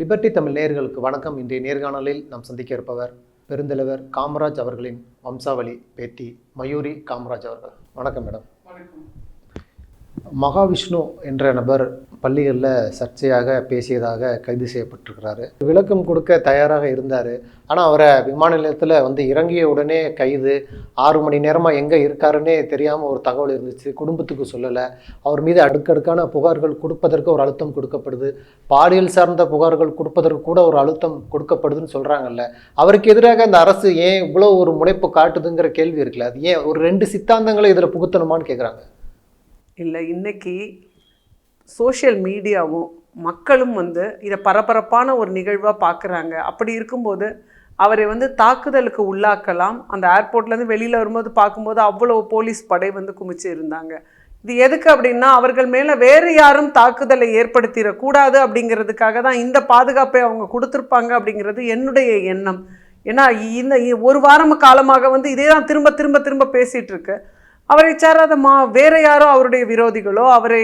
Liberty Tamil நேயர்களுக்கு வணக்கம். இன்றைய நேர்காணலில் நாம் சந்திக்க இருப்பவர் பெருந்தலைவர் காமராஜ் அவர்களின் வம்சாவளி பேத்தி மயூரி காமராஜ் அவர்கள். வணக்கம் மேடம். மகாவிஷ்ணு என்ற நபர் பள்ளிகளில் சர்ச்சையாக பேசியதாக கைது செய்யப்பட்டிருக்கிறாரு. விளக்கம் கொடுக்க தயாராக இருந்தார். ஆனால் அவரை விமான நிலையத்தில் இறங்கிய உடனே கைது. 6 மணி நேரமாக எங்கே இருக்காருன்னே தெரியாமல் ஒரு தகவல் இருந்துச்சு. குடும்பத்துக்கு சொல்லலை. அவர் மீது அடுக்கடுக்கான புகார்கள் கொடுப்பதற்கு ஒரு அழுத்தம் கொடுக்கப்படுது. பாலியல் சார்ந்த புகார்கள் கொடுப்பதற்கு கூட ஒரு அழுத்தம் கொடுக்கப்படுதுன்னு சொல்கிறாங்கல்ல. அவருக்கு எதிராக இந்த அரசு ஏன் இவ்வளோ ஒரு முனைப்பு காட்டுதுங்கிற கேள்வி இருக்குல்ல. அது ஏன் ஒரு 2 சித்தாந்தங்களை இதில் புகுத்தணுமான்னு கேட்குறாங்க. இல்லை, இன்னைக்கு சோஷியல் மீடியாவும் மக்களும் இதை பரபரப்பான ஒரு நிகழ்வாக பார்க்குறாங்க. அப்படி இருக்கும்போது அவரை தாக்குதலுக்கு உள்ளாக்கலாம். அந்த ஏர்போர்ட்லேருந்து வெளியில் வரும்போது பார்க்கும்போது அவ்வளோ போலீஸ் படை குமிச்சு இருந்தாங்க. இது எதுக்கு அப்படின்னா, அவர்கள் மேலே வேறு யாரும் தாக்குதலை ஏற்படுத்திடக்கூடாது அப்படிங்கிறதுக்காக தான் இந்த பாதுகாப்பை அவங்க கொடுத்துருப்பாங்க அப்படிங்கிறது என்னுடைய எண்ணம். ஏன்னா இந்த ஒரு வாரம் காலமாக இதே தான் திரும்ப திரும்ப திரும்ப பேசிகிட்டு இருக்கு. அவரை சாராத வேற யாரோ அவருடைய விரோதிகளோ, அவரை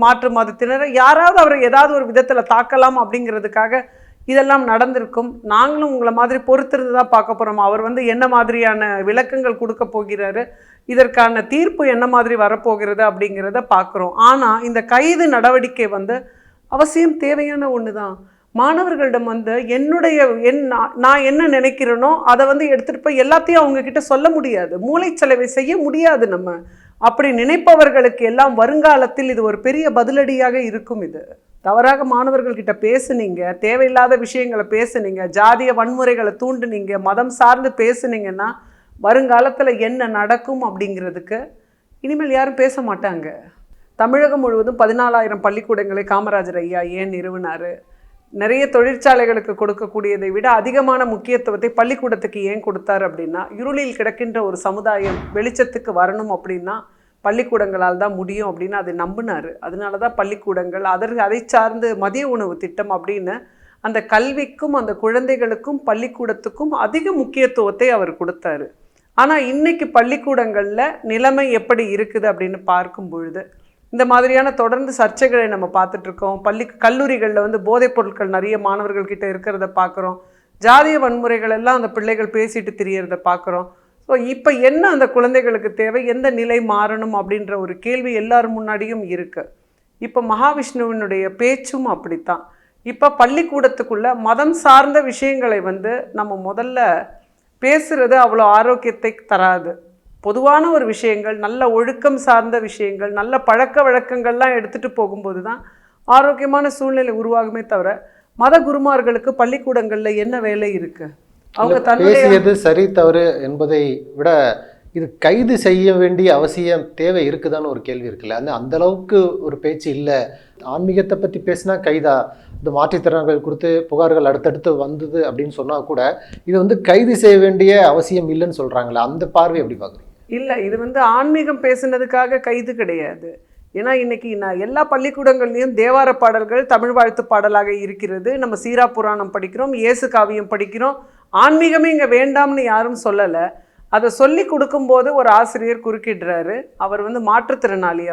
மாற்று மதத்தினரை யாராவது அவரை ஏதாவது ஒரு விதத்தில் தாக்கலாம் அப்படிங்கிறதுக்காக இதெல்லாம் நடந்திருக்கும். நாங்களும் உங்களை மாதிரி பொறுத்திருந்து தான் பார்க்க போகிறோம். அவர் என்ன மாதிரியான விளக்கங்கள் கொடுக்க போகிறாரு, இதற்கான தீர்ப்பு என்ன மாதிரி வரப்போகிறது அப்படிங்கிறத பார்க்குறோம். ஆனால் இந்த கைது நடவடிக்கை அவசியம் தேவையான ஒன்று தான். மாணவர்களிடம் நான் என்ன நினைக்கிறேனோ அதை எடுத்துகிட்டு போய் எல்லாத்தையும் அவங்கக்கிட்ட சொல்ல முடியாது. மூளைச்சலவை செய்ய முடியாது. நம்ம அப்படி நினைப்பவர்களுக்கு எல்லாம் வருங்காலத்தில் இது ஒரு பெரிய பதிலடியாக இருக்கும். இது தவறாக மாணவர்கள்கிட்ட பேசுனீங்க, தேவையில்லாத விஷயங்களை பேசுனீங்க, ஜாதிய வன்முறைகளை தூண்டுனீங்க, மதம் சார்ந்து பேசுனீங்கன்னா வருங்காலத்தில் என்ன நடக்கும் அப்படிங்கிறதுக்கு இனிமேல் யாரும் பேச மாட்டாங்க. தமிழகம் முழுவதும் 14,000 பள்ளிக்கூடங்களை காமராஜர் ஐயா ஏன் நிறுவினார்? நிறைய தொழிற்சாலைகளுக்கு கொடுக்கக்கூடியதை விட அதிகமான முக்கியத்துவத்தை பள்ளிக்கூடத்துக்கு ஏன் கொடுத்தார் அப்படின்னா, இருளில் கிடக்கின்ற ஒரு சமுதாயம் வெளிச்சத்துக்கு வரணும் அப்படின்னா பள்ளிக்கூடங்களால் தான் முடியும் அப்படின்னு அதை நம்பினார். அதனால தான் பள்ளிக்கூடங்கள், அதை சார்ந்து மதிய உணவு திட்டம் அப்படின்னு அந்த கல்விக்கும் அந்த குழந்தைகளுக்கும் பள்ளிக்கூடத்துக்கும் அதிக முக்கியத்துவத்தை அவர் கொடுத்தாரு. ஆனால் இன்னைக்கு பள்ளிக்கூடங்களில் நிலைமை எப்படி இருக்குது அப்படின்னு பார்க்கும் பொழுது இந்த மாதிரியான தொடர்ந்து சர்ச்சைகளை நம்ம பார்த்துட்ருக்கோம். கல்லூரிகளில் போதைப் பொருட்கள் நிறைய மாணவர்கள்கிட்ட இருக்கிறத பார்க்குறோம். ஜாதிய வன்முறைகள் எல்லாம் அந்த பிள்ளைகள் பேசிட்டு திரியறத பார்க்குறோம். ஸோ இப்போ என்ன அந்த குழந்தைகளுக்கு தேவை, எந்த நிலை மாறணும் அப்படின்ற ஒரு கேள்வி எல்லாரும் முன்னாடியும் இருக்குது. இப்போ மகாவிஷ்ணுவினுடைய பேச்சும் அப்படித்தான். இப்போ பள்ளிக்கூடத்துக்குள்ளே மதம் சார்ந்த விஷயங்களை நம்ம முதல்ல பேசுகிறது அவ்வளோ ஆரோக்கியத்தை தராது. பொதுவான ஒரு விஷயங்கள், நல்ல ஒழுக்கம் சார்ந்த விஷயங்கள், நல்ல பழக்க வழக்கங்கள்லாம் எடுத்துகிட்டு போகும்போது தான் ஆரோக்கியமான சூழ்நிலை உருவாகுமே தவிர மத குருமார்களுக்கு பள்ளிக்கூடங்களில் என்ன வேலை இருக்குது? அவங்க பேசியது சரி தவறு என்பதை விட இது கைது செய்ய வேண்டிய அவசியம் தேவை இருக்குதான்னு ஒரு கேள்வி இருக்குல்ல. அந்த அளவுக்கு ஒரு பேச்சு இல்லை. ஆன்மீகத்தை பற்றி பேசினா கைதா, இந்த மாற்றுத்திறனாளிகள் குறித்து புகார்கள் அடுத்தடுத்து வந்தது அப்படின்னு சொன்னால் கூட இது கைது செய்ய வேண்டிய அவசியம் இல்லைன்னு சொல்கிறாங்களே, அந்த பார்வை எப்படி பார்க்குறீங்க? இல்லை, இது ஆன்மீகம் பேசுனதுக்காக கைது கிடையாது. ஏன்னா இன்றைக்கி எல்லா பள்ளிக்கூடங்கள்லேயும் தேவார பாடல்கள் தமிழ் வாழ்த்து பாடலாக இருக்கிறது. நம்ம சீரா புராணம் படிக்கிறோம், இயேசு காவியம் படிக்கிறோம். ஆன்மீகமே இங்கே வேண்டாம்னு யாரும் சொல்லலை. அதை சொல்லி கொடுக்கும்போது ஒரு ஆசிரியர் குறுக்கிடுறாரு. அவர் மாற்றுத்திறனாளி.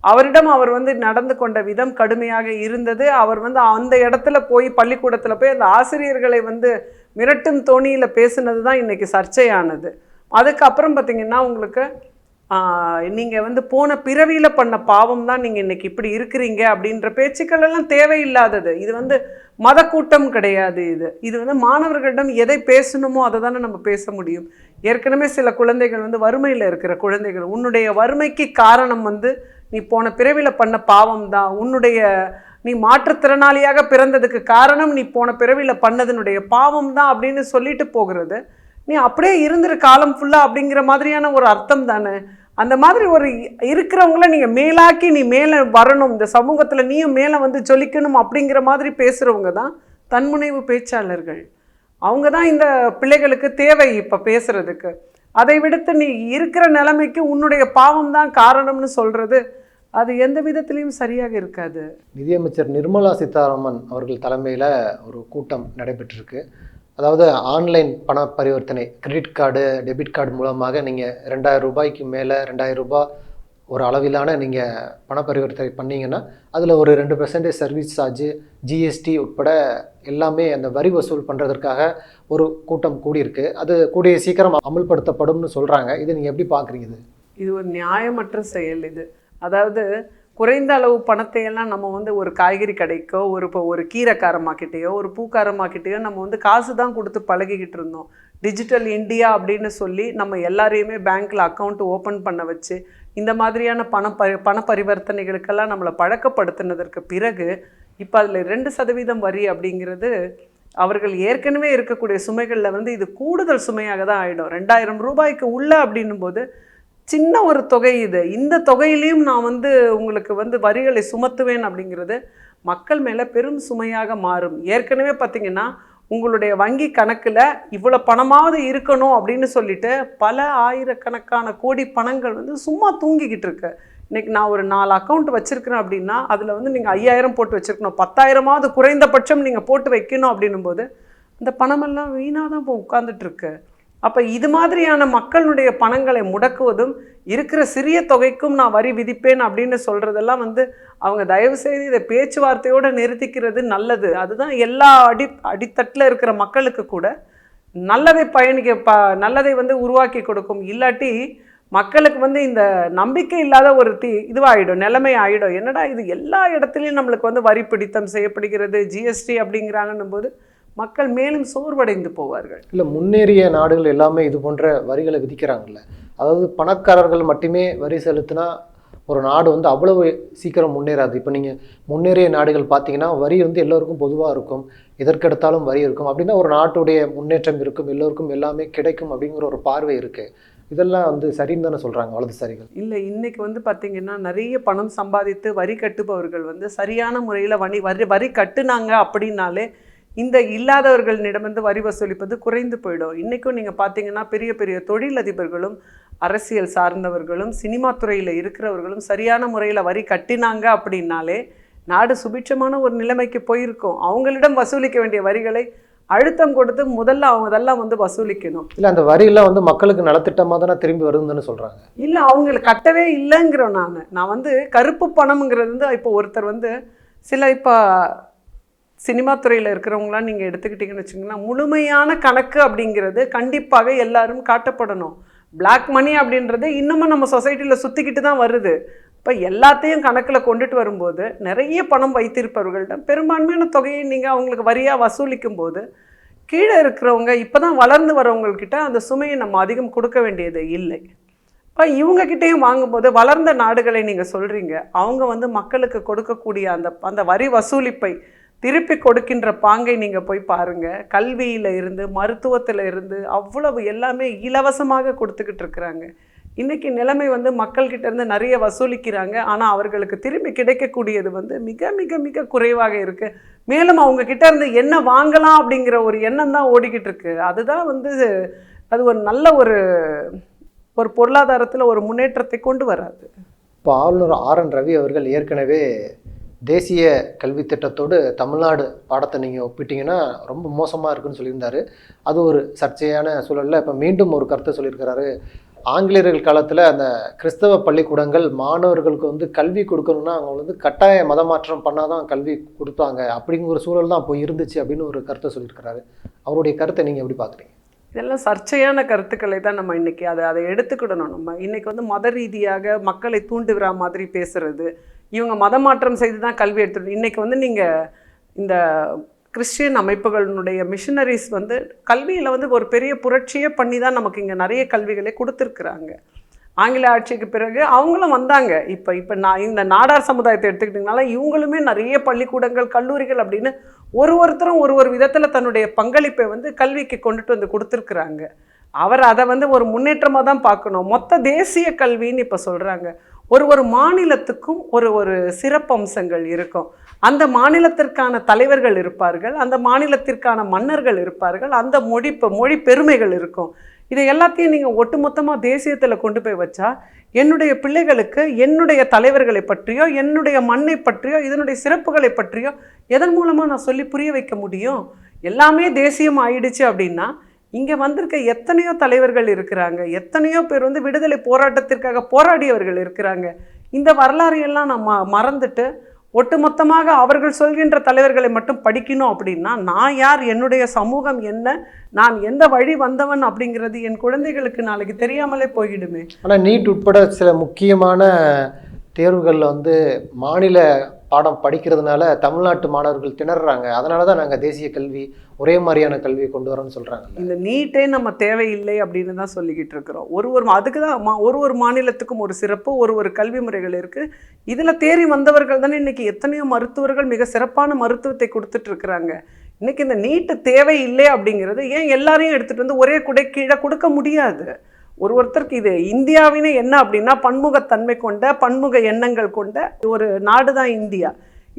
அவரிடம் அவர் நடந்து கொண்ட விதம் கடுமையாக இருந்தது. அவர் அந்த இடத்துல போய் பள்ளிக்கூடத்தில் போய் அந்த ஆசிரியர்களை மிரட்டும் தோணியில் பேசுனது தான் இன்றைக்கி சர்ச்சையானது. அதுக்கப்புறம் பார்த்திங்கன்னா உங்களுக்கு நீங்கள் போன பிறவியில் பண்ண பாவம் தான் நீங்கள் இன்றைக்கி இப்படி இருக்கிறீங்க அப்படின்ற பேச்சுக்கள் எல்லாம் தேவையில்லாதது. இது மத கூட்டம் கிடையாது. இது மாணவர்களிடம் எதை பேசணுமோ அதை தானே நம்ம பேச முடியும். ஏற்கனவே சில குழந்தைகள் வறுமையில் இருக்கிற குழந்தைகள், உன்னுடைய வறுமைக்கு காரணம் நீ போன பிறவியில் பண்ண பாவம் தான், நீ மாற்றுத்திறனாளியாக பிறந்ததுக்கு காரணம் நீ போன பிறவியில் பண்ணதனுடைய பாவம் தான் அப்படின்னு சொல்லிட்டு போகிறது. நீ அப்படியே இருந்துரு காலம் ஃபுல்லாக அப்படிங்கிற மாதிரியான ஒரு அர்த்தம் தானே. அந்த மாதிரி ஒரு இருக்கிறவங்கள நீங்கள் மேலாக்கி நீ மேலே வரணும், இந்த சமூகத்தில் நீயும் மேலே ஜொலிக்கணும் அப்படிங்கிற மாதிரி பேசுகிறவங்க தான் தன்முனைவு பேச்சாளர்கள். அவங்க தான் இந்த பிள்ளைகளுக்கு தேவை இப்போ பேசுகிறதுக்கு. அதை விடுத்து நீ இருக்கிற நிலைமைக்கு உன்னுடைய பாவம் தான் காரணம்னு சொல்கிறது அது எந்த விதத்திலையும் சரியாக இருக்காது. நிதியமைச்சர் நிர்மலா சீதாராமன் அவர்கள் தலைமையில் ஒரு கூட்டம் நடைபெற்றிருக்கு. அதாவது ஆன்லைன் பண பரிவர்த்தனை, கிரெடிட் கார்டு, டெபிட் கார்டு மூலமாக நீங்கள் 2,000 ரூபாய்க்கு மேலே 2,000 ரூபாய் ஒரு அளவிலான நீங்கள் பண பரிவர்த்தனை பண்ணீங்கன்னா அதில் ஒரு 2% சர்வீஸ் சார்ஜு, ஜிஎஸ்டி உட்பட எல்லாமே அந்த வரி வசூல் பண்ணுறதற்காக ஒரு கூட்டம் கூடியிருக்கு. அது கூடிய சீக்கிரம் அமல்படுத்தப்படும்னு சொல்கிறாங்க. இது நீங்கள் எப்படி பார்க்குறீங்க? இது ஒரு நியாயமற்ற செயல் இது. அதாவது குறைந்த அளவு பணத்தை எல்லாம் நம்ம வந்து ஒரு காய்கறி கடைக்கோ இப்போ ஒரு கீரைக்காரமாக்கிட்டேயோ ஒரு பூக்காரமாக்கிட்டேயோ நம்ம வந்து காசு தான் கொடுத்து பழகிக்கிட்டு இருந்தோம். டிஜிட்டல் இந்தியா அப்படின்னு சொல்லி நம்ம எல்லாரையுமே பேங்க்கில் அக்கௌண்ட் ஓப்பன் பண்ண வச்சு இந்த மாதிரியான பண பரிவர்த்தனைகளுக்கெல்லாம் நம்மளை பழக்கப்படுத்தினதற்கு பிறகு இப்போ அதில் 2% வரி அப்படிங்கிறது அவர்கள் ஏற்கனவே இருக்கக்கூடிய சுமைகளில் வந்து இது கூடுதல் சுமையாக தான் ஆகிடும். 2000 ரூபாய்க்கு உள்ள அப்படின்னும் போது சின்ன ஒரு தொகை இது. இந்த தொகையிலையும் நான் வந்து உங்களுக்கு வந்து வரிகளை சுமத்துவேன் அப்படிங்கிறது மக்கள் மேலே பெரும் சுமையாக மாறும். ஏற்கனவே பார்த்திங்கன்னா உங்களுடைய வங்கி கணக்கில் இவ்வளோ பணமாவது இருக்கணும் அப்படின்னு சொல்லிட்டு பல ஆயிரக்கணக்கான கோடி பணங்கள் வந்து சும்மா தூங்கிக்கிட்டு இருக்கு. இன்றைக்கி நான் ஒரு 4 அக்கௌண்ட் வச்சுருக்கிறேன் அப்படின்னா அதில் வந்து நீங்கள் 5000 போட்டு வச்சுருக்கணும், 10,000மாவது குறைந்தபட்சம் நீங்கள் போட்டு வைக்கணும் அப்படின்னும் போது இந்த பணமெல்லாம் வீணாக தான் இப்போ உட்கார்ந்துட்டுருக்கு. அப்போ இது மாதிரியான மக்களுடைய பணங்களை முடக்குவதும் இருக்கிற சிறிய தொகைக்கும் நான் வரி விதிப்பேன் அப்படின்னு சொல்கிறதெல்லாம் வந்து அவங்க தயவுசெய்து இதை பேச்சுவார்த்தையோடு நிறுத்திக்கிறது நல்லது. அதுதான் எல்லா அடித்தட்டில் இருக்கிற மக்களுக்கு கூட நல்லதை நல்லதை வந்து உருவாக்கி கொடுக்கும். இல்லாட்டி மக்களுக்கு வந்து இந்த நம்பிக்கை இல்லாத ஒரு இதுவாகிடும், நிலைமை ஆகிடும். என்னடா இது எல்லா இடத்துலையும் நம்மளுக்கு வந்து வரி பிடித்தம் செய்யப்படுகிறது, ஜிஎஸ்டி அப்படிங்கிறாங்கன்னும் போது மக்கள் மேலும் சோர்வடைந்து போவார்கள். இல்லை, முன்னேறிய நாடுகள் எல்லாமே இது போன்ற வரிகளை விதிக்கிறாங்கல்ல. அதாவது பணக்காரர்கள் மட்டுமே வரி செலுத்தினா ஒரு நாடு வந்து அவ்வளவு சீக்கிரம் முன்னேறாது. இப்போ நீங்கள் முன்னேறிய நாடுகள் பார்த்தீங்கன்னா வரி வந்து எல்லோருக்கும் பொதுவாக இருக்கும், எதற்கெடுத்தாலும் வரி இருக்கும். அப்படின்னா ஒரு நாட்டுடைய முன்னேற்றம் இருக்கும், எல்லோருக்கும் எல்லாமே கிடைக்கும் அப்படிங்கிற ஒரு பார்வை இருக்குது. இதெல்லாம் வந்து சரின்னு தானே சொல்கிறாங்க வலதுசாரிகள்? இல்லை, இன்றைக்கி வந்து பார்த்திங்கன்னா நிறைய பணம் சம்பாதித்து வரி கட்டுபவர்கள் வந்து சரியான முறையில் வரி கட்டுனாங்க அப்படின்னாலே இந்த இல்லாதவர்களிடமிருந்து வரி வசூலிப்பது குறைந்து போயிடும். இன்றைக்கும் நீங்கள் பார்த்தீங்கன்னா பெரிய பெரிய தொழிலதிபர்களும் அரசியல் சார்ந்தவர்களும் சினிமா துறையில் இருக்கிறவர்களும் சரியான முறையில் வரி கட்டினாங்க அப்படின்னாலே நாடு சுபிட்சமான ஒரு நிலைமைக்கு போயிருக்கும். அவங்களிடம் வசூலிக்க வேண்டிய வரிகளை அழுத்தம் கொடுத்து முதல்ல அவங்க அதெல்லாம் வந்து வசூலிக்கணும். இல்லை, அந்த வரியெல்லாம் வந்து மக்களுக்கு நலத்திட்டமாக தானே திரும்பி வருதுன்னு சொல்கிறாங்க. இல்லை, அவங்களுக்கு கட்டவே இல்லைங்கிறோம். நான் வந்து கருப்பு பணம்ங்கிறது வந்து இப்போ ஒருத்தர் வந்து இப்போ சினிமா துறையில் இருக்கிறவங்களாம் நீங்கள் எடுத்துக்கிட்டிங்கன்னு வச்சுக்கோங்களேன், முழுமையான கணக்கு அப்படிங்கிறது கண்டிப்பாக எல்லாரும் காட்டப்படணும். பிளாக் மணி அப்படின்றது இன்னமும் நம்ம சொசைட்டியில் சுற்றிக்கிட்டு தான் வருது. இப்போ எல்லாத்தையும் கணக்கில் கொண்டுட்டு வரும்போது நிறைய பணம் வைத்திருப்பவர்களிடம் பெரும்பான்மையான தொகையை நீங்கள் அவங்களுக்கு வரியாக வசூலிக்கும் போது கீழே இருக்கிறவங்க இப்போ தான் வளர்ந்து வரவங்கக்கிட்ட அந்த சுமையை நம்ம அதிகம் கொடுக்க வேண்டியது இல்லை. இப்போ இவங்கக்கிட்டேயும் வாங்கும்போது வளர்ந்த நாடுகளை நீங்கள் சொல்கிறீங்க, அவங்க வந்து மக்களுக்கு கொடுக்கக்கூடிய அந்த வரி வசூலிப்பை திருப்பி கொடுக்கின்ற பாங்கை நீங்கள் போய் பாருங்கள். கல்வியில் இருந்து மருத்துவத்தில் இருந்து அவ்வளவு எல்லாமே இலவசமாக கொடுத்துக்கிட்டு இருக்கிறாங்க. இன்றைக்கி நிலைமை வந்து மக்கள்கிட்ட இருந்து நிறைய வசூலிக்கிறாங்க, ஆனால் அவர்களுக்கு திரும்பி கிடைக்கக்கூடியது வந்து மிக மிக மிக குறைவாக இருக்குது. மேலும் அவங்கக்கிட்ட இருந்து என்ன வாங்கலாம் அப்படிங்கிற ஒரு எண்ணம் தான் ஓடிக்கிட்டு இருக்கு. அதுதான் வந்து அது ஒரு நல்ல ஒரு பொருளாதாரத்தில் ஒரு முன்னேற்றத்தை கொண்டு வராது. இப்போ ஆளுநர் RN ரவி அவர்கள் ஏற்கனவே தேசிய கல்வி திட்டத்தோடு தமிழ்நாடு பாடத்தை நீங்கள் ஒப்பிட்டிங்கன்னா ரொம்ப மோசமாக இருக்குன்னு சொல்லியிருந்தாரு. அது ஒரு சர்ச்சையான சூழலில் இப்போ மீண்டும் ஒரு கருத்தை சொல்லியிருக்கிறாரு. ஆங்கிலேயர்கள் காலத்தில் அந்த கிறிஸ்தவ பள்ளிக்கூடங்கள் மாணவர்களுக்கு வந்து கல்வி கொடுக்கணும்னா அவங்க வந்து கட்டாய மதமாற்றம் பண்ணால் தான் கல்வி கொடுத்தாங்க அப்படிங்கிற ஒரு சூழல் தான் அப்போ இருந்துச்சு அப்படின்னு ஒரு கருத்தை சொல்லியிருக்கிறாரு. அவருடைய கருத்தை நீங்கள் எப்படி பார்க்குறீங்க? இதெல்லாம் சர்ச்சையான கருத்துக்களை தான் நம்ம இன்றைக்கி அதை எடுத்துக்கிடணும். நம்ம இன்றைக்கி வந்து மத ரீதியாக மக்களை தூண்டுகிற மாதிரி பேசுகிறது, இவங்க மதமாற்றம் செய்து தான் கல்வி எடுத்துக்கணும். இன்றைக்கி வந்து நீங்கள் இந்த கிறிஸ்டியன் அமைப்புகளினுடைய மிஷனரிஸ் வந்து கல்வியில் வந்து ஒரு பெரிய புரட்சியே பண்ணி தான் நமக்கு இங்கே நிறைய கல்விகளை கொடுத்துருக்குறாங்க. ஆங்கில ஆட்சிக்கு பிறகு அவங்களும் வந்தாங்க. இப்போ நான் இந்த நாடார் சமுதாயத்தை எடுத்துக்கிட்டிங்கனால இவங்களுமே நிறைய பள்ளிக்கூடங்கள் கல்லூரிகள் அப்படின்னு ஒருத்தரும் ஒரு விதத்தில் தன்னுடைய பங்களிப்பை வந்து கல்விக்கு கொண்டுட்டு வந்து கொடுத்துருக்குறாங்க. அவர் அதை வந்து ஒரு முன்னேற்றமாக தான் பார்க்கணும். மொத்த தேசிய கல்வின்னு இப்போ சொல்கிறாங்க. ஒரு மாநிலத்துக்கும் ஒரு சிறப்பம்சங்கள் இருக்கும். அந்த மாநிலத்திற்கான தலைவர்கள் இருப்பார்கள், அந்த மாநிலத்திற்கான மன்னர்கள் இருப்பார்கள், அந்த மொழி பெருமைகள் இருக்கும். இதை எல்லாத்தையும் நீங்கள் ஒட்டுமொத்தமாக தேசியத்தில் கொண்டு போய் வச்சா என்னுடைய பிள்ளைகளுக்கு என்னுடைய தலைவர்களை பற்றியோ என்னுடைய மண்ணை பற்றியோ இதனுடைய சிறப்புகளை பற்றியோ எதன் மூலமாக நான் சொல்லி புரிய வைக்க முடியும்? எல்லாமே தேசியம் ஆயிடுச்சு அப்படின்னா இங்கே வந்திருக்க எத்தனையோ தலைவர்கள் இருக்கிறாங்க, எத்தனையோ பேர் வந்து விடுதலை போராட்டத்திற்காக போராடியவர்கள் இருக்கிறாங்க. இந்த வரலாறு எல்லாம் நம்ம மறந்துட்டு ஒட்டுமொத்தமாக அவர்கள் சொல்கின்ற தலைவர்களை மட்டும் படிக்கணும் அப்படின்னா, நான் யார், என்னுடைய சமூகம் என்ன, நான் எந்த வழி வந்தவன் அப்படிங்கிறது என் குழந்தைகளுக்கு நாளைக்கு தெரியாமலே போயிடுமே. ஆனால் நீட் உட்பட சில முக்கியமான தேர்வுகளில் வந்து மாநில பாடம் படிக்கிறதுனால தமிழ்நாட்டு மாணவர்கள் திணறாங்க. அதனால தான் நாங்கள் தேசிய கல்வி ஒரே மாதிரியான கல்வியை கொண்டு வரோம்னு சொல்கிறாங்க. இந்த நீட்டே நம்ம தேவையில்லை அப்படின்னு தான் சொல்லிக்கிட்டு இருக்கிறோம். அதுக்கு தான் ஒரு மாநிலத்துக்கும் ஒரு சிறப்பு, ஒரு கல்வி முறைகள் இருக்குது. இதில் தேறி வந்தவர்கள் தானே இன்றைக்கி எத்தனையோ மருத்துவர்கள் மிக சிறப்பான மருத்துவத்தை கொடுத்துட்ருக்குறாங்க. இன்றைக்கி இந்த நீட்டு தேவையில்லை அப்படிங்கிறது ஏன் எல்லாரையும் எடுத்துகிட்டு வந்து ஒரே குடை கீழே கொடுக்க முடியாது? ஒருத்தருக்கு இது இந்தியாவினே என்ன அப்படின்னா பன்முகத்தன்மை கொண்ட பன்முக எண்ணங்கள் கொண்ட ஒரு நாடு தான் இந்தியா.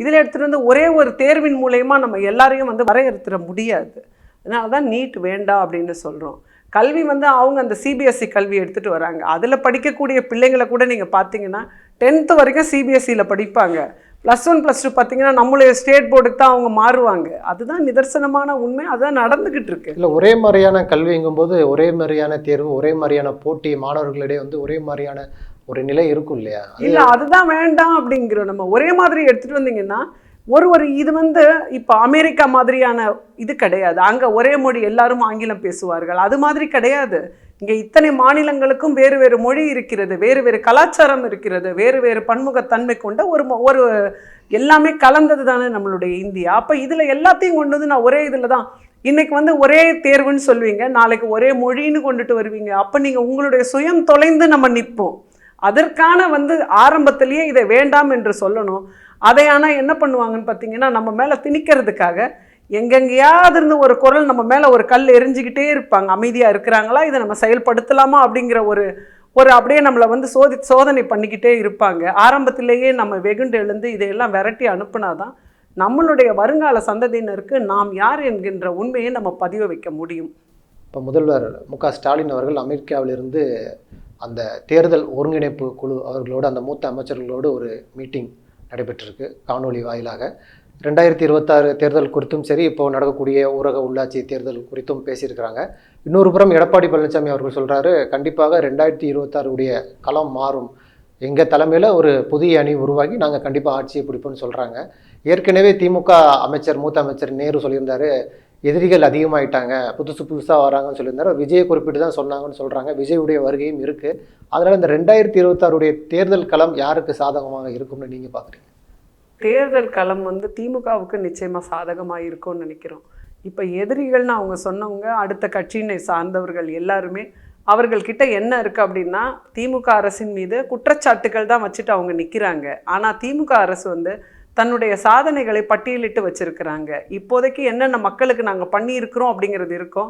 இதில் எடுத்துகிட்டு வந்து ஒரே ஒரு தேர்வின் மூலயமா நம்ம எல்லாரையும் வந்து வரையறுத்துட முடியாது. அதனால தான் நீட் வேண்டாம் அப்படின்னு சொல்கிறோம். கல்வி வந்து அவங்க அந்த சிபிஎஸ்சி கல்வி எடுத்துகிட்டு வராங்க. அதில் படிக்கக்கூடிய பிள்ளைங்களை கூட நீங்கள் பார்த்தீங்கன்னா 10th வரைக்கும் சிபிஎஸ்சியில் படிப்பாங்க. +1 +2 பார்த்தீங்கன்னா நம்மளுடைய ஸ்டேட் போர்டுக்கு தான் அவங்க மாறுவாங்க. அதுதான் நிதர்சனமான உண்மை, அதுதான் நடந்துக்கிட்டு இருக்கு. இல்லை, ஒரே மாதிரியான கல்விங்கும்போது ஒரே மாதிரியான தேர்வு, ஒரே மாதிரியான போட்டி, மாணவர்களிடையே வந்து ஒரே மாதிரியான ஒரு நிலை இருக்கும் இல்லையா? இல்லை, அதுதான் வேண்டாம் அப்படிங்கிறோம். நம்ம ஒரே மாதிரி எடுத்துகிட்டு வந்தீங்கன்னா இது வந்து இப்போ அமெரிக்கா மாதிரியான இது கிடையாது. அங்கே ஒரே மொழி எல்லாரும் ஆங்கிலம் பேசுவார்கள். அது மாதிரி கிடையாது. இங்கே இத்தனை மாநிலங்களுக்கும் வேறு வேறு மொழி இருக்கிறது, வேறு வேறு கலாச்சாரம் இருக்கிறது, வேறு வேறு பன்முகத்தன்மை கொண்ட ஒரு எல்லாமே கலந்தது தானே நம்மளுடைய இந்தியா. அப்போ இதில் எல்லாத்தையும் கொண்டு வந்து நான் ஒரே இதில் தான் இன்றைக்கி வந்து ஒரே தேர்வுன்னு சொல்வீங்க, நாளைக்கு ஒரே மொழின்னு கொண்டுட்டு வருவீங்க. அப்போ நீங்கள் உங்களுடைய சுயம் தொலைந்து நம்ம நிற்போம். அதற்கான வந்து ஆரம்பத்திலேயே இதை வேண்டாம் என்று சொல்லணும். அதை ஆனால் என்ன பண்ணுவாங்கன்னு பார்த்தீங்கன்னா, நம்ம மேலே திணிக்கிறதுக்காக எங்கெங்கேயாவது இருந்து ஒரு குரல் நம்ம மேலே ஒரு கல் எரிஞ்சிக்கிட்டே இருப்பாங்க. அமைதியாக இருக்கிறாங்களா, இதை நம்ம செயல்படுத்தலாமா அப்படிங்கிற ஒரு அப்படியே நம்மளை வந்து சோதனை பண்ணிக்கிட்டே இருப்பாங்க. ஆரம்பத்திலேயே நம்ம வெகுண்டு எழுந்து இதையெல்லாம் விரட்டி அனுப்புனாதான் நம்மளுடைய வருங்கால சந்ததியினருக்கு நாம் யார் என்கின்ற உண்மையை நம்ம பதிவு வைக்க முடியும். இப்போ முதல்வர் மு.க. ஸ்டாலின் அவர்கள் அமெரிக்காவிலிருந்து அந்த தேர்தல் ஒருங்கிணைப்பு குழு அவர்களோடு, அந்த மூத்த அமைச்சர்களோடு ஒரு மீட்டிங் நடைபெற்றிருக்கு காணொலி வாயிலாக. 2026 தேர்தல் குறித்தும் சரி, இப்போ நடக்கக்கூடிய ஊரக உள்ளாட்சி தேர்தல் குறித்தும் பேசியிருக்கிறாங்க. இன்னொரு புறம் எடப்பாடி பழனிசாமி அவர்கள் சொல்கிறாரு, கண்டிப்பாக 2026 களம் மாறும், எங்கள் தலைமையில் ஒரு புதிய அணி உருவாகி நாங்கள் கண்டிப்பாக ஆட்சியை பிடிப்போம்னு சொல்கிறாங்க. ஏற்கனவே திமுக மூத்த அமைச்சர் நேரு சொல்லியிருந்தாரு, எதிரிகள் அதிகமாகிட்டாங்க, புதுசாக வராங்கன்னு சொல்லியிருந்தாரு. விஜயை குறிப்பிட்டு தான் சொன்னாங்கன்னு சொல்கிறாங்க. விஜயுடைய வருகையும் இருக்குது. அதனால் இந்த 2026 தேர்தல் களம் யாருக்கு சாதகமாக இருக்கும்னு நீங்கள் பார்க்குறீங்க? தேர்தல் களம் வந்து திமுகவுக்கு நிச்சயமாக சாதகமாக இருக்கும்னு நினைக்கிறோம். இப்போ எதிரிகள்னு அவங்க சொன்னவங்க அடுத்த கட்சியினை சார்ந்தவர்கள் எல்லாருமே அவர்கள்கிட்ட என்ன இருக்குது அப்படின்னா, திமுக அரசின் மீது குற்றச்சாட்டுகள் தான் வச்சுட்டு அவங்க நிற்கிறாங்க. ஆனால் திமுக அரசு வந்து தன்னுடைய சாதனைகளை பட்டியலிட்டு வச்சுருக்கிறாங்க. இப்போதைக்கு என்னென்ன மக்களுக்கு நாங்கள் பண்ணியிருக்கிறோம் அப்படிங்கிறது இருக்கும்.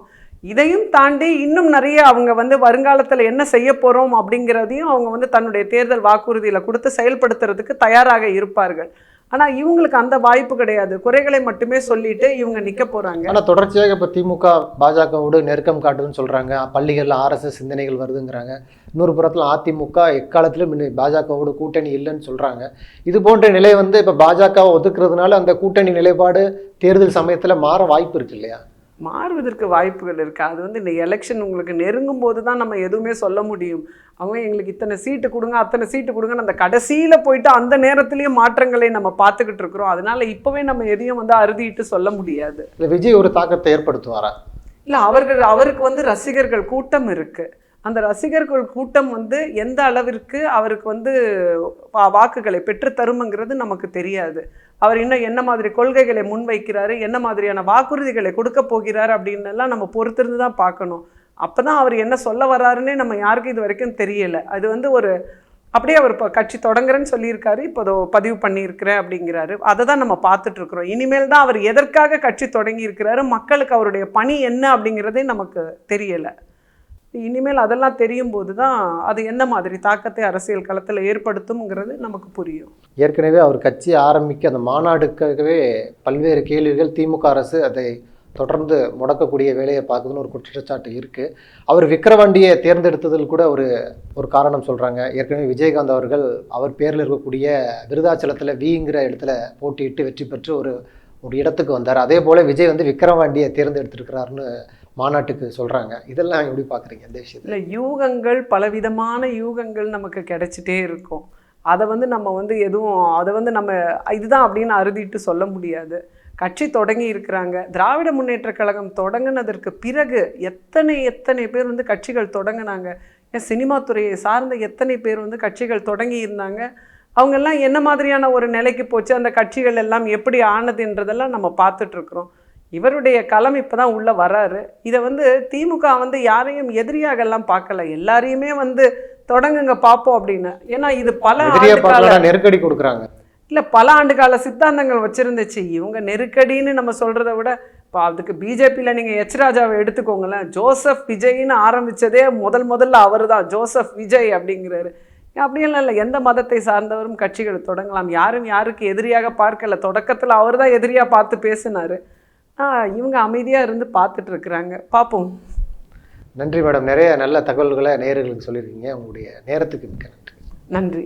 இதையும் தாண்டி இன்னும் நிறைய அவங்க வந்து வருங்காலத்தில் என்ன செய்ய போகிறோம் அப்படிங்கிறதையும் அவங்க வந்து தன்னுடைய தேர்தல் வாக்குறுதியில் கொடுத்து செயல்படுத்துறதுக்கு தயாராக இருப்பார்கள். ஆனால் இவங்களுக்கு அந்த வாய்ப்பு கிடையாது. குறைகளை மட்டுமே சொல்லிட்டு இவங்க நிற்க போகிறாங்க. ஆனால் தொடர்ச்சியாக இப்போ திமுக பாஜகவோடு நெருக்கம் காட்டுதுன்னு சொல்கிறாங்க. பள்ளிகளில் RSS சிந்தனைகள் வருதுங்கிறாங்க. இன்னொரு புறத்தில் அதிமுக எக்காலத்திலும் பாஜகவோடு கூட்டணி இல்லைன்னு சொல்கிறாங்க. இது போன்ற நிலை வந்து இப்போ பாஜகவை ஒதுக்குறதுனால அந்த கூட்டணி நிலைப்பாடு தேர்தல் சமயத்தில் மாற வாய்ப்பு இருக்கு இல்லையா? மாறுவதற்கு வாய்ப்புகள் இருக்குது. அது வந்து இந்த எலெக்ஷன் உங்களுக்கு நெருங்கும் போது தான் நம்ம எதுவுமே சொல்ல முடியும். அவங்க எங்களுக்கு இத்தனை சீட்டு கொடுங்க, அத்தனை சீட்டு கொடுங்கன்னு அந்த கடைசியில் போயிட்டு அந்த நேரத்துலேயும் மாற்றங்களை நம்ம பார்த்துக்கிட்டு இருக்கிறோம். அதனால இப்போவே நம்ம எதையும் வந்து அறுதிட்டு சொல்ல முடியாது. இல்லை, விஜய் ஒரு தாக்கத்தை ஏற்படுத்துவாரா? இல்லை, அவருக்கு வந்து ரசிகர்கள் கூட்டம் இருக்குது. அந்த ரசிகர்கள் கூட்டம் வந்து எந்த அளவிற்கு அவருக்கு வந்து வாக்குகளை பெற்று தருமங்கிறது நமக்கு தெரியாது. அவர் இன்னும் என்ன மாதிரி கொள்கைகளை முன்வைக்கிறாரு, என்ன மாதிரியான வாக்குறுதிகளை கொடுக்க போகிறாரு அப்படின்னெல்லாம் நம்ம பொறுத்திருந்து தான் பார்க்கணும். அப்போ தான் அவர் என்ன சொல்ல வர்றாருன்னே நம்ம யாருக்கும் இது வரைக்கும் தெரியலை. அது வந்து அப்படியே அவர் இப்போ கட்சி தொடங்குறேன்னு சொல்லியிருக்காரு, இப்போ பதிவு பண்ணியிருக்கிறேன் அப்படிங்கிறாரு. அதை தான் நம்ம பார்த்துட்ருக்குறோம். இனிமேல் தான் அவர் எதற்காக கட்சி தொடங்கி இருக்கிறாரு, மக்களுக்கு அவருடைய பணி என்ன அப்படிங்கிறதே நமக்கு தெரியலை. இனிமேல் அதெல்லாம் தெரியும் போது தான் அது என்ன மாதிரி தாக்கத்தை அரசியல் களத்தில் ஏற்படுத்தும்ங்கிறது நமக்கு புரியும். ஏற்கனவே அவர் கட்சி ஆரம்பிக்க அந்த மாநாடுக்காகவே பல்வேறு கேள்விகள் திமுக அரசு அதை தொடர்ந்து முடக்கக்கூடிய வேலையை பார்க்குதுன்னு ஒரு குற்றச்சாட்டு இருக்குது. அவர் விக்கிரவாண்டியை தேர்ந்தெடுத்ததில் கூட ஒரு காரணம் சொல்கிறாங்க. ஏற்கனவே விஜயகாந்த் அவர்கள் அவர் பேரில் இருக்கக்கூடிய விருதாச்சலத்தில் விங்கிற இடத்துல போட்டியிட்டு வெற்றி பெற்று ஒரு இடத்துக்கு வந்தார். அதே போல் விஜய் வந்து விக்கிரவாண்டியை தேர்ந்தெடுத்திருக்கிறாருன்னு மாநாட்டுக்கு சொல்கிறாங்க. இதெல்லாம் எப்படி பார்க்குறீங்க இந்த விஷயத்தில்? இல்லை, யூகங்கள் பலவிதமான யூகங்கள் நமக்கு கிடைச்சிட்டே இருக்கும். அதை வந்து நம்ம வந்து எதுவும் அதை வந்து நம்ம இதுதான் அப்படின்னு அறுதிட்டு சொல்ல முடியாது. கட்சி தொடங்கி இருக்கிறாங்க. திராவிட முன்னேற்ற கழகம் தொடங்கினதற்கு பிறகு எத்தனை பேர் வந்து கட்சிகள் தொடங்கினாங்க. ஏன் சினிமா துறையை சார்ந்த எத்தனை பேர் வந்து கட்சிகள் தொடங்கி இருந்தாங்க. அவங்கெல்லாம் என்ன மாதிரியான ஒரு நிலைக்கு போச்சு, அந்த கட்சிகள் எல்லாம் எப்படி ஆனதுன்றதெல்லாம் நம்ம பார்த்துட்ருக்குறோம். இவருடைய களம் இப்போ தான் உள்ளே வராரு. இதை வந்து திமுக வந்து யாரையும் எதிரியாகலாம் பார்க்கல, எல்லாரையுமே வந்து தொடங்குங்க பார்ப்போம் அப்படின்னு. ஏன்னா இது பல நெருக்கடி கொடுக்குறாங்க. இல்லை, பல ஆண்டுகால சித்தாந்தங்கள் வச்சுருந்துச்சு. இவங்க நெருக்கடின்னு நம்ம சொல்கிறத விட இப்போ அதுக்கு பிஜேபியில் நீங்கள் எச் ராஜாவை எடுத்துக்கோங்களேன். ஜோசப் விஜய்னு ஆரம்பித்ததே முதல்ல அவர் தான், ஜோசப் விஜய் அப்படிங்கிறாரு. அப்படியெல்லாம் இல்லை, எந்த மதத்தை சார்ந்தவரும் கட்சிகள் தொடங்கலாம். யாரும் யாருக்கு எதிரியாக பார்க்கல. தொடக்கத்தில் அவர் தான் எதிரியாக பார்த்து பேசினார். இவங்க அமைதியாக இருந்து பார்த்துட்ருக்குறாங்க. பார்ப்போம். நன்றி மேடம். நிறைய நல்ல தகவல்களை நேயர்களுக்கு சொல்லியிருக்கீங்க. உங்களுடைய நேரத்துக்கு மிக்க நன்றி. நன்றி.